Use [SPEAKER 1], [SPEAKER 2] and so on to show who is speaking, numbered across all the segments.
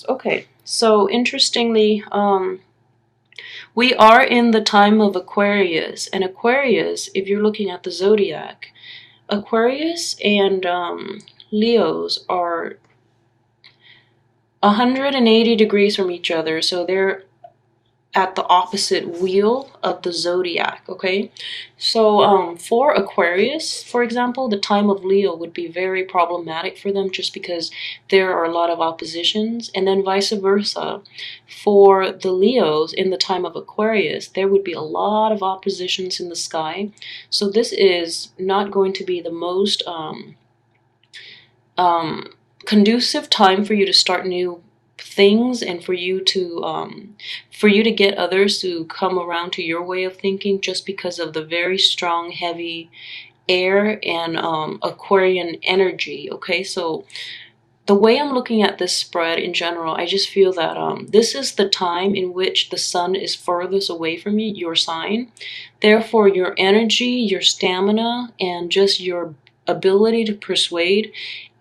[SPEAKER 1] Okay, so interestingly, we are in the time of Aquarius, and Aquarius, if you're looking at the zodiac, Aquarius and Leos are 180 degrees from each other, so they're at the opposite wheel of the zodiac, okay? So for Aquarius, for example, the time of Leo would be very problematic for them just because there are a lot of oppositions, and then vice versa. For the Leos in the time of Aquarius, there would be a lot of oppositions in the sky. So this is not going to be the most conducive time for you to start new things, and for you to get others to come around to your way of thinking, just because of the very strong, heavy air and Aquarian energy. Okay, so the way I'm looking at this spread in general, I just feel that this is the time in which the sun is furthest away from you, your sign. Therefore, your energy, your stamina, and just your ability to persuade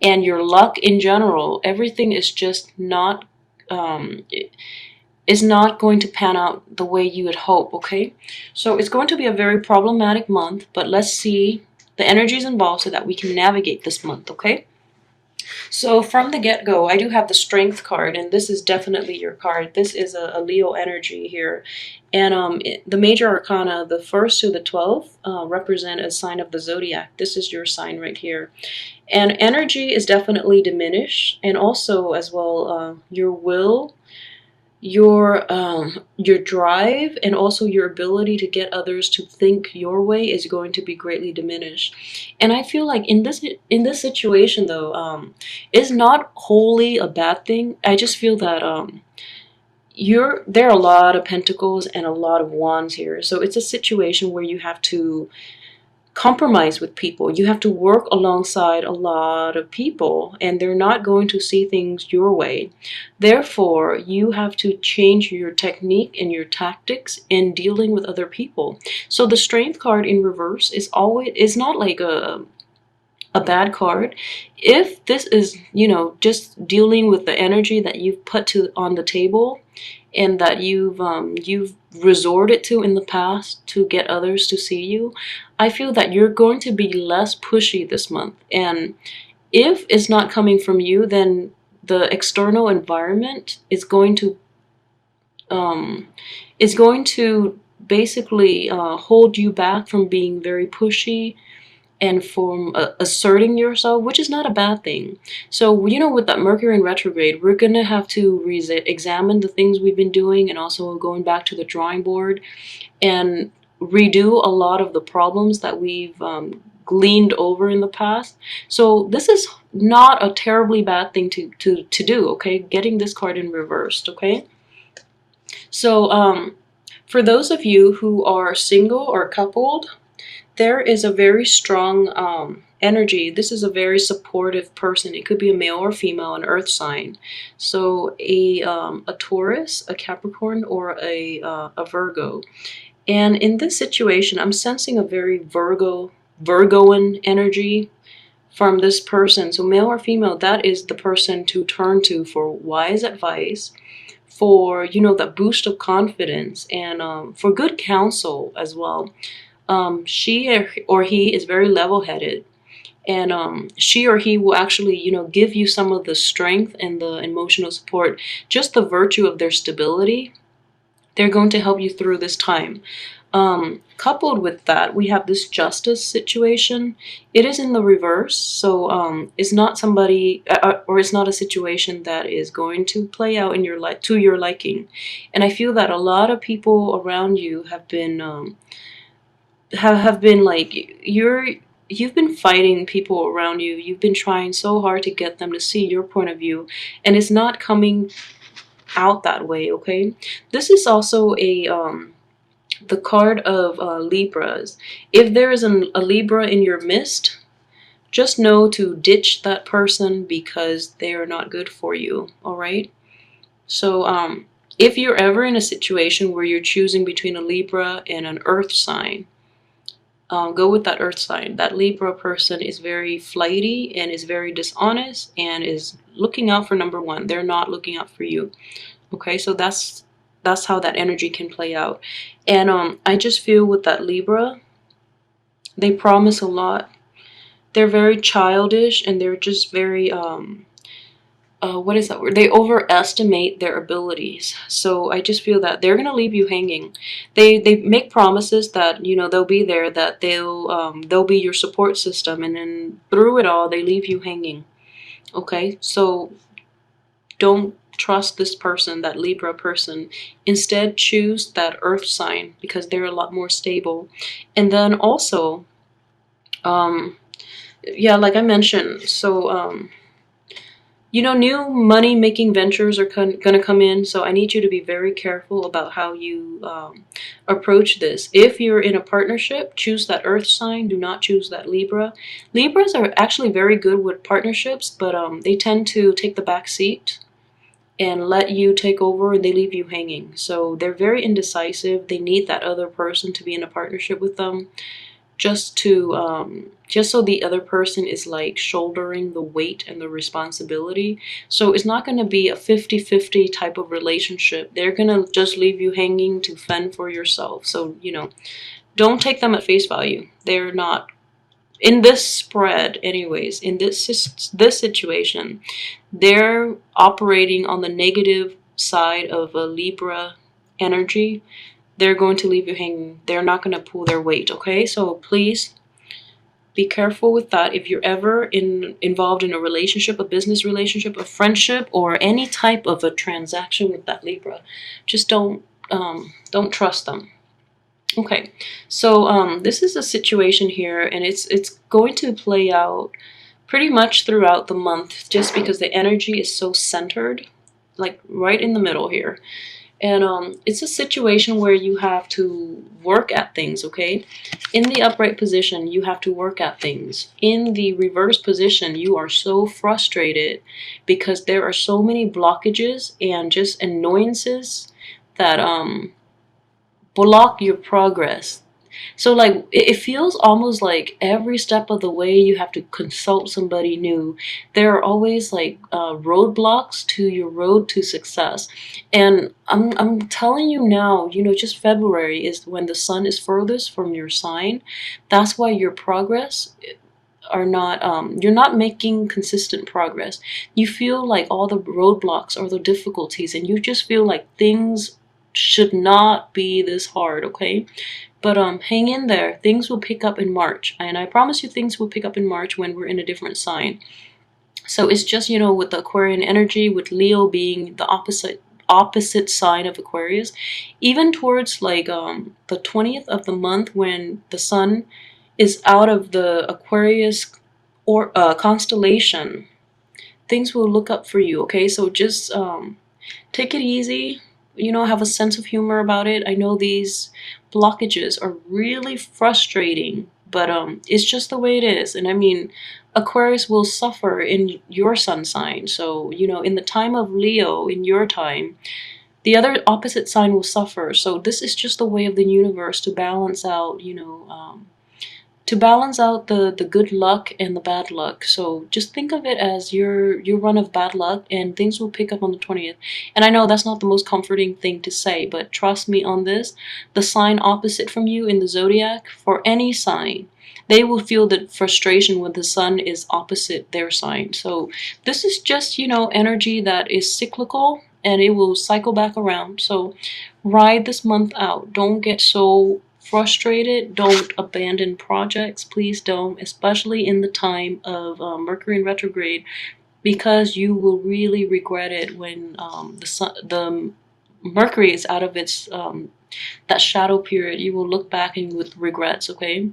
[SPEAKER 1] and your luck in general, everything is just not is not going to pan out the way you would hope, okay? So it's going to be a very problematic month, but let's see the energies involved so that we can navigate this month, okay? So from the get-go, I do have the Strength card, and this is definitely your card. This is a Leo energy here. And the major arcana, the 1st to the 12th, represent a sign of the zodiac. This is your sign right here. And energy is definitely diminished, and also as well your will, your drive, and also your ability to get others to think your way is going to be greatly diminished. And I feel like in this situation though, it's not wholly a bad thing. I just feel that there are a lot of pentacles and a lot of wands here, so it's a situation where you have to compromise with people. You have to work alongside a lot of people, and they're not going to see things your way. Therefore, you have to change your technique and your tactics in dealing with other people. So the Strength card in reverse is not like a bad card. If this is, just dealing with the energy that you've put on the table, and that you've resorted to in the past to get others to see you, I feel that you're going to be less pushy this month. And if it's not coming from you, then the external environment is going to basically hold you back from being very pushy and from asserting yourself, which is not a bad thing. So, with that Mercury in retrograde, we're going to have to examine the things we've been doing, and also going back to the drawing board and redo a lot of the problems that we've gleaned over in the past. So this is not a terribly bad thing to do, okay? Getting this card in reversed, okay? So for those of you who are single or coupled, there is a very strong energy. This is a very supportive person. It could be a male or female, an earth sign. So a Taurus, a Capricorn, or a Virgo. And in this situation, I'm sensing a very Virgoan energy from this person. So male or female, that is the person to turn to for wise advice, for, that boost of confidence, and for good counsel as well. She or he is very level-headed, and she or he will actually, give you some of the strength and the emotional support, just the virtue of their stability. They're going to help you through this time. Coupled with that, we have this Justice situation. It is in the reverse, so it's not somebody, or it's not a situation that is going to play out in to your liking. And I feel that a lot of people around you have been have been like, you've been fighting people around you. You've been trying so hard to get them to see your point of view, and it's not coming out that way, okay? This is also the card of Libras. If there is a Libra in your midst, just know to ditch that person because they are not good for you, all right? So if you're ever in a situation where you're choosing between a Libra and an earth sign, Go with that earth sign. That Libra person is very flighty and is very dishonest and is looking out for number one. They're not looking out for you. Okay, so that's how that energy can play out. And I just feel with that Libra, they promise a lot. They're very childish and they're just very what is that word? They overestimate their abilities. So I just feel that they're gonna leave you hanging. They make promises that they'll be there, that they'll be your support system, and then through it all they leave you hanging. Okay, so don't trust this person, that Libra person. Instead, choose that Earth sign because they're a lot more stable. And then also, um, yeah, like I mentioned, so new money making ventures are going to come in. So I need you to be very careful about how you approach this. If you're in a partnership, choose that Earth sign. Do not choose that Libra. Libras are actually very good with partnerships, but they tend to take the back seat and let you take over, and they leave you hanging. So they're very indecisive. They need that other person to be in a partnership with them, just so the other person is like shouldering the weight and the responsibility. So it's not going to be a 50-50 type of relationship. They're going to just leave you hanging to fend for yourself. So don't take them at face value. They're not in this spread anyways. In this situation, they're operating on the negative side of a Libra energy. They're going to leave you hanging. They're not going to pull their weight. Okay, so please be careful with that. If you're ever involved in a relationship, a business relationship, a friendship, or any type of a transaction with that Libra, just don't trust them. Okay, so this is a situation here, and it's going to play out pretty much throughout the month, just because the energy is so centered, like right in the middle here. And it's a situation where you have to work at things, okay? In the upright position, you have to work at things. In the reverse position, you are so frustrated because there are so many blockages and just annoyances that block your progress. So like it feels almost like every step of the way you have to consult somebody new. There are always like roadblocks to your road to success. And I'm telling you now, just February is when the sun is furthest from your sign. That's why your progress are not you're not making consistent progress. You feel like all the roadblocks are the difficulties, and you just feel like things should not be this hard, okay? But hang in there. Things will pick up in March, and I promise you things will pick up in March when we're in a different sign. So it's just, with the Aquarian energy, with Leo being the opposite sign of Aquarius, even towards like the 20th of the month, when the sun is out of the Aquarius or constellation, things will look up for you, okay? So just take it easy, have a sense of humor about it. I know these blockages are really frustrating, but it's just the way it is. And I mean, Aquarius will suffer in your sun sign. So, in the time of Leo, in your time, the other opposite sign will suffer. So this is just the way of the universe to balance out, the good luck and the bad luck. So just think of it as your run of bad luck, and things will pick up on the 20th. And I know that's not the most comforting thing to say, but trust me on this. The sign opposite from you in the zodiac, for any sign, they will feel the frustration when the sun is opposite their sign. So this is just, energy that is cyclical, and it will cycle back around. So ride this month out. Don't get so frustrated. Don't abandon projects. Please don't, especially in the time of Mercury in retrograde, because you will really regret it when the Mercury is out of its that shadow period. You will look back and with regrets, okay?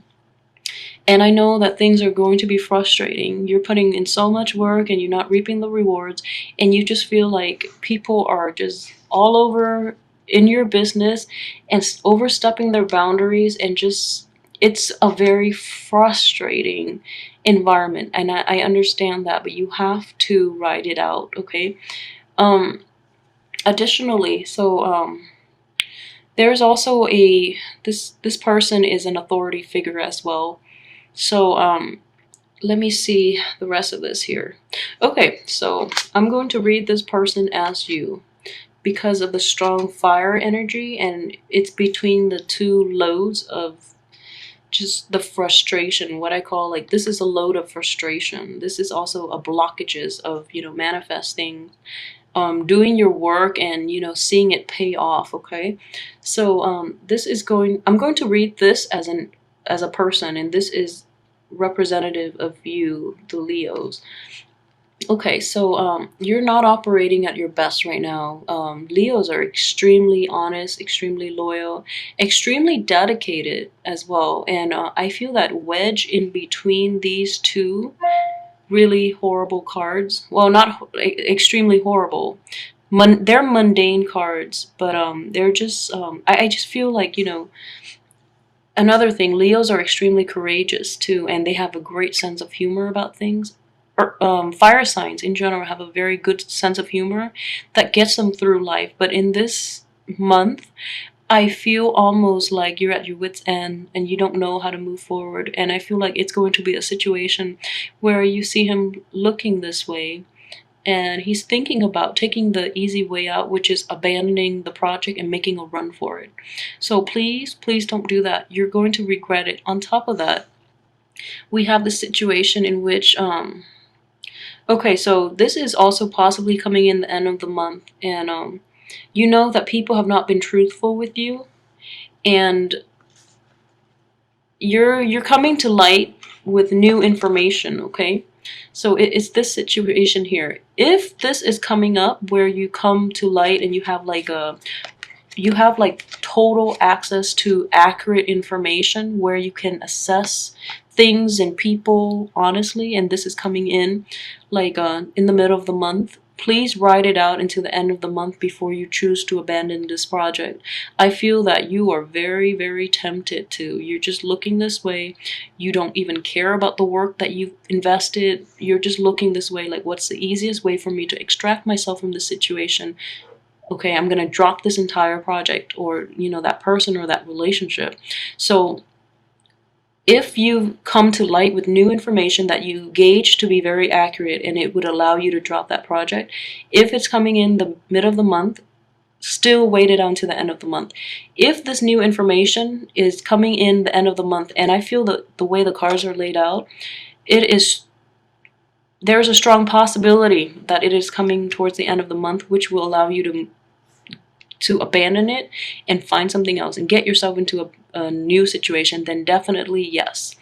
[SPEAKER 1] And I know that things are going to be frustrating. You're putting in so much work and you're not reaping the rewards, and you just feel like people are just all over in your business and overstepping their boundaries, and just it's a very frustrating environment. And I understand that, but you have to ride it out, okay? Additionally, so There's also a this person is an authority figure as well. So let me see the rest of this here. Okay, so I'm going to read this person as you because of the strong fire energy, and it's between the two loads of just the frustration, what I call, like, this is a load of frustration. This is also a blockages of, manifesting, doing your work, and seeing it pay off. Okay, so this is I'm going to read this as a person, and this is representative of you, the Leos. Okay, so you're not operating at your best right now. Leos are extremely honest, extremely loyal, extremely dedicated as well. And I feel that wedge in between these two really horrible cards. Well, not extremely horrible. They're mundane cards, but they're just. I just feel like, another thing, Leos are extremely courageous too, and they have a great sense of humor about things. Fire signs in general have a very good sense of humor that gets them through life. But in this month, I feel almost like you're at your wit's end and you don't know how to move forward. And I feel like it's going to be a situation where you see him looking this way, and he's thinking about taking the easy way out, which is abandoning the project and making a run for it. So please, please don't do that. You're going to regret it. On top of that, we have the situation in which, okay, so this is also possibly coming in the end of the month, and you know that people have not been truthful with you, and you're coming to light with new information. Okay, so it's this situation here. If this is coming up where you come to light and you have like total access to accurate information where you can assess things and people honestly, and this is coming in like in the middle of the month, please write it out into the end of the month before you choose to abandon this project. I feel that you are very, very tempted to. You're just looking this way. You don't even care about the work that you've invested. You're just looking this way, like, what's the easiest way for me to extract myself from this situation? Okay, I'm gonna drop this entire project, or that person or that relationship. So if you come to light with new information that you gauge to be very accurate and it would allow you to drop that project, if it's coming in the mid of the month, still wait it on to the end of the month. If this new information is coming in the end of the month, and I feel that the way the cards are laid out, there's a strong possibility that it is coming towards the end of the month, which will allow you to abandon it and find something else and get yourself into a new situation, then definitely yes.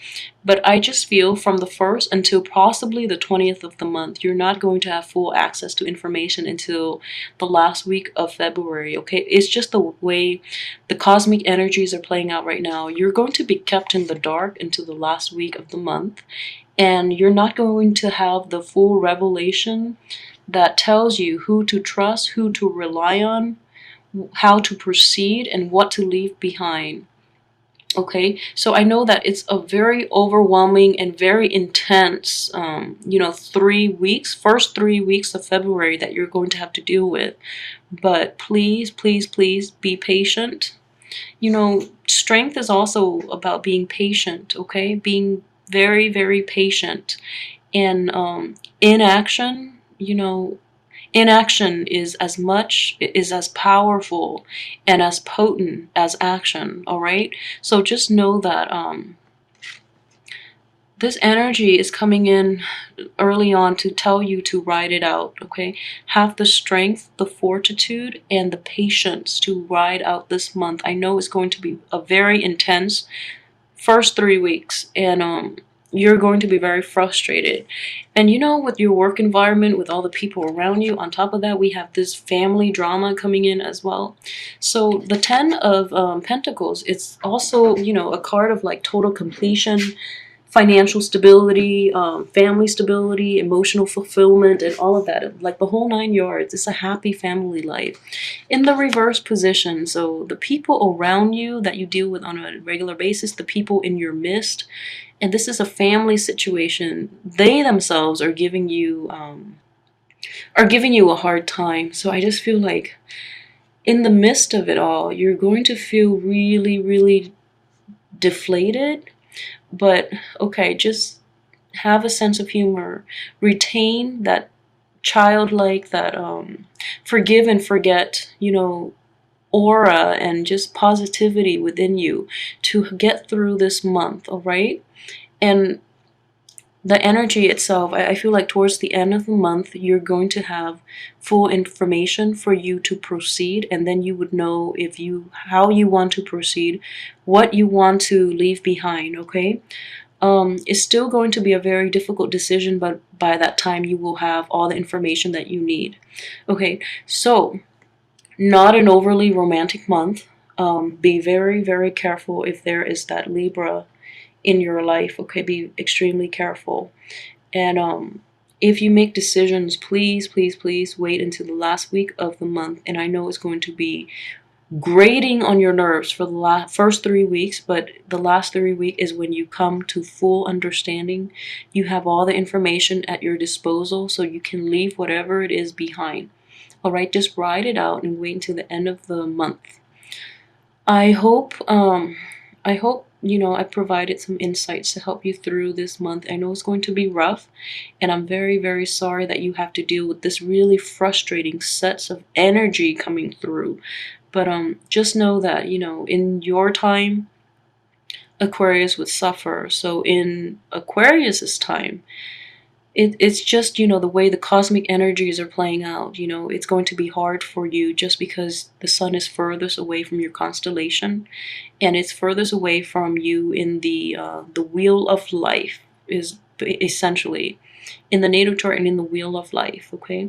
[SPEAKER 1] But I just feel from the 1st until possibly the 20th of the month, you're not going to have full access to information until the last week of February, okay? It's just the way the cosmic energies are playing out right now. You're going to be kept in the dark until the last week of the month, and you're not going to have the full revelation that tells you who to trust, who to rely on, how to proceed, and what to leave behind. Okay, so I know that it's a very overwhelming and very intense 3 weeks, first 3 weeks of February that you're going to have to deal with. But please, please, please be patient. Strength is also about being patient. Okay, being very, very patient. And inaction, inaction is as powerful and as potent as action. All right, so just know that this energy is coming in early on to tell you to ride it out. Okay, have the strength, the fortitude, and the patience to ride out this month. I know it's going to be a very intense first 3 weeks, and you're going to be very frustrated. And with your work environment, with all the people around you, on top of that, we have this family drama coming in as well. So the 10 of Pentacles, it's also, a card of like total completion, financial stability, family stability, emotional fulfillment, and all of that. Like the whole 9 yards. It's a happy family life. In the reverse position, so the people around you that you deal with on a regular basis, the people in your midst, and this is a family situation, they themselves are giving you a hard time. So I just feel like in the midst of it all, you're going to feel really, really deflated. But okay, just have a sense of humor. Retain that childlike, that forgive and forget, aura and just positivity within you to get through this month, all right? And the energy itself, I feel like towards the end of the month, you're going to have full information for you to proceed, and then you would know if you how you want to proceed, what you want to leave behind, okay? It's still going to be a very difficult decision, but by that time you will have all the information that you need. Okay, so not an overly romantic month. Be very, very careful if there is that Libra in your life. Okay, be extremely careful. And if you make decisions, please, please, please wait until the last week of the month. And I know it's going to be grating on your nerves for the first 3 weeks, but the last 3 weeks is when you come to full understanding. You have all the information at your disposal, so you can leave whatever it is behind. All right, just ride it out and wait until the end of the month. I hope I provided some insights to help you through this month. I know it's going to be rough, and I'm very, very sorry that you have to deal with this really frustrating sets of energy coming through. But just know that, in your time, Aquarius would suffer. So in Aquarius's time, it's just, the way the cosmic energies are playing out. It's going to be hard for you just because the sun is furthest away from your constellation, and it's furthest away from you in the wheel of life, is essentially in the natal chart and in the wheel of life. Okay.